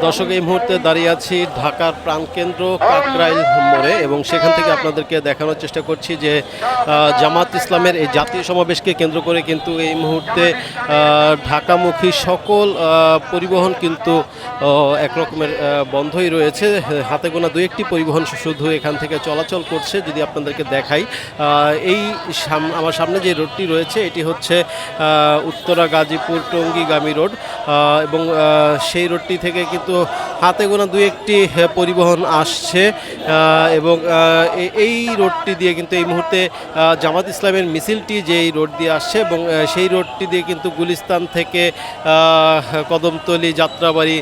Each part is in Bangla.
দর্শক, এই মুহূর্তে দাঁড়িয়ে আছি ঢাকার প্রাণকেন্দ্র কাকরাইল মোড়ে এবং সেখান থেকে আপনাদেরকে দেখানোর চেষ্টা করছি যে জামাত ইসলামের এই জাতীয় সমাবেশকে কেন্দ্র করে কিন্তু এই মুহূর্তে ঢাকামুখী সকল পরিবহন কিন্তু একরকমের বন্ধই রয়েছে। হাতে গোনা দু একটি পরিবহন শুধু এখান থেকে চলাচল করছে। যদি আপনাদেরকে দেখাই, এই আমার সামনে যে রোডটি রয়েছে এটি হচ্ছে উত্তরা গাজীপুর টঙ্গীগামী রোড এবং সেই রোডটি থেকে কিন্তু হাতে গোনা দু একটি পরিবহন আসছে এবং এই রোডটি দিয়ে কিন্তু এই মুহূর্তে জামাত ইসলামের মিছিলটি যেই রোড দিয়ে আসছে এবং সেই রোডটি দিয়ে কিন্তু গুলিস্তান থেকে কদমতলী, যাত্রাবাড়ি,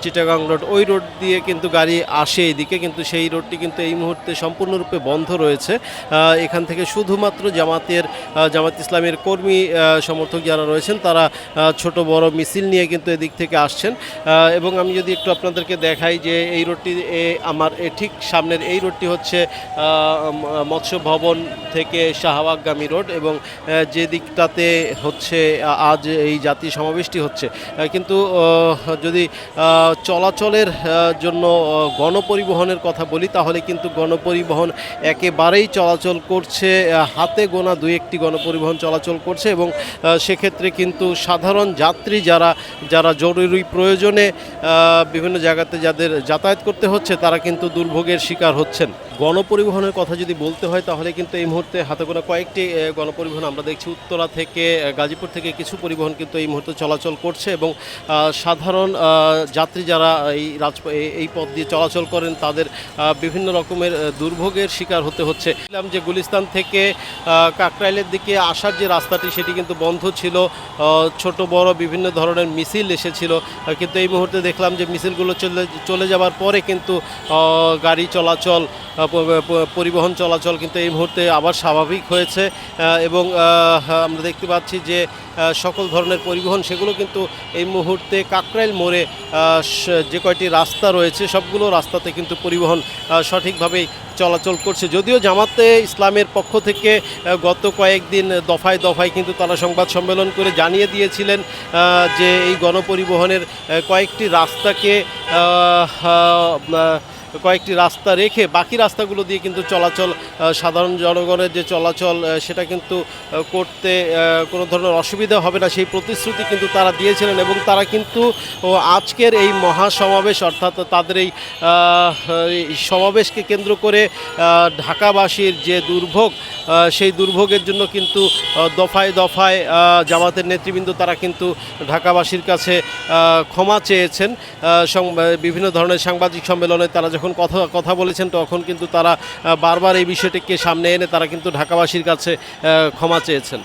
চিটাগাং রোড, ওই রোড দিয়ে কিন্তু গাড়ি আসে এইদিকে, কিন্তু সেই রোডটি কিন্তু এই মুহূর্তে সম্পূর্ণরূপে বন্ধ রয়েছে। এখান থেকে শুধুমাত্র জামাত ইসলামের কর্মী সমর্থক যারা রয়েছেন তারা ছোট বড় মিছিল নিয়ে কিন্তু এদিক থেকে আসছেন। এবং আমি যদি একটু আপনাদেরকে দেখাই যে এই রোডটি আমার ঠিক সামনের এই রোডটি হচ্ছে মৎস্য ভবন থেকে শাহবাগগামী রোড এবং যে দিকটাতে হচ্ছে আজ এই জাতীয় সমাবেশটি হচ্ছে। কিন্তু যদি চলাচলের জন্য গণপরিবহনের কথা বলি তাহলে কিন্তু গণপরিবহন একেবারেই চলাচল করছে, হাতে গোনা দু একটি গণপরিবহন চলাচল করছে এবং সেক্ষেত্রে কিন্তু সাধারণ যাত্রী যারা জরুরি প্রয়োজনে বিভিন্ন জায়গাতে যাদের যাতায়াত করতে হচ্ছে তারা কিন্তু দুর্ভোগের শিকার হচ্ছেন। গণপরিবহনের কথা যদি বলতে হয় তাহলে কিন্তু এই মুহূর্তে হাতে গোনা কয়েকটি গণপরিবহন আমরা দেখছি। উত্তরা থেকে, গাজীপুর থেকে কিছু পরিবহন কিন্তু এই মুহূর্তে চলাচল করছে এবং সাধারণ যাত্রী যারা এই পথ দিয়ে চলাচল করেন তাদের বিভিন্ন রকমের দুর্ভোগের শিকার হতে হচ্ছে। দেখলাম যে গুলিস্তান থেকে কাকরাইলের দিকে আসার যে রাস্তাটি সেটি কিন্তু বন্ধ ছিল, ছোট বড় বিভিন্ন ধরনের মিছিল এসেছিল, কিন্তু এই মুহূর্তে দেখলাম যে মিছিলগুলো চলে যাওয়ার পরে কিন্তু গাড়ি চলাচল, পরিবহন চলাচল কিন্তু এই মুহূর্তে আবার স্বাভাবিক হয়েছে এবং আমরা দেখতে পাচ্ছি যে সকল ধরনের পরিবহন সেগুলো কিন্তু এই মুহূর্তে কাকরাইল মোড়ে যে কয়টি রাস্তা রয়েছে সবগুলো রাস্তাতে কিন্তু পরিবহন সঠিকভাবেই চলাচল করছে। যদিও জামাতে ইসলামের পক্ষ থেকে গত কয়েকদিন দফায় দফায় কিন্তু তারা সংবাদ সম্মেলন করে জানিয়ে দিয়েছিলেন যে এই গণপরিবহনের কয়েকটি রাস্তা রেখে বাকি রাস্তাগুলো দিয়ে কিন্তু চলাচল, সাধারণ জনগণের যে চলাচল সেটা কিন্তু করতে কোনো ধরনের অসুবিধা হবে না, সেই প্রতিশ্রুতি কিন্তু তারা দিয়েছিলেন এবং তারা কিন্তু আজকের এই মহাসমাবেশ অর্থাৎ তাদের এই সমাবেশকে কেন্দ্র করে ঢাকাবাসীর যে দুর্ভোগ সেই দুর্ভোগের জন্য কিন্তু দফায় দফায় জামাতের নেতৃবৃন্দ তারা কিন্তু ঢাকাবাসীর কাছে ক্ষমা চেয়েছেন। বিভিন্ন ধরনের সাংবাদিক সম্মেলনে তারা যখন কথা বলেছেন তখন কিন্তু তারা বারবার এই বিষয়টিকে সামনে এনে তারা কিন্তু ঢাকাবাসীর কাছে ক্ষমা চেয়েছেন।